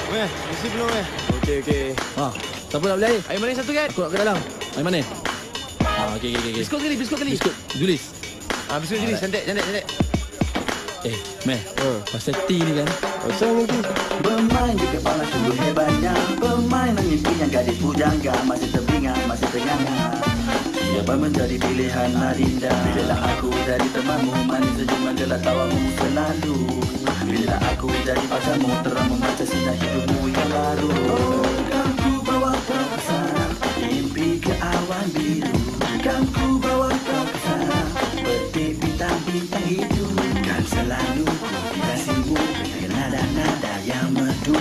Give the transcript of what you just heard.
Mesti belum Okey. Siapa nak beli air? Air manis satu kan? Aku nak ke dalam. Air mana? Okey. Biskut kali. Biskut Julis. Biskut Julis. Cantik. Meh. Pasal tea ni kan. Pasal mungkin. Bermain di kepala sungguh hebatnya. Bermain mengimpinya gadis pujangga. Masih terbingat, masih ternganga. Siapa menjadi pilihan Adinda? Bila aku jadi temanmu, manis senyuman gelak tawamu selalu. Bila aku jadi pacarmu, terang membaca sinar hidupmu yang baru. Kan ku bawa kau ke sana, mimpi ke awan biru. Kan ku bawa kau ke sana, petik bintang-bintang itu. Kan selalu ku dikasihmu dengan nada-nada yang merdu.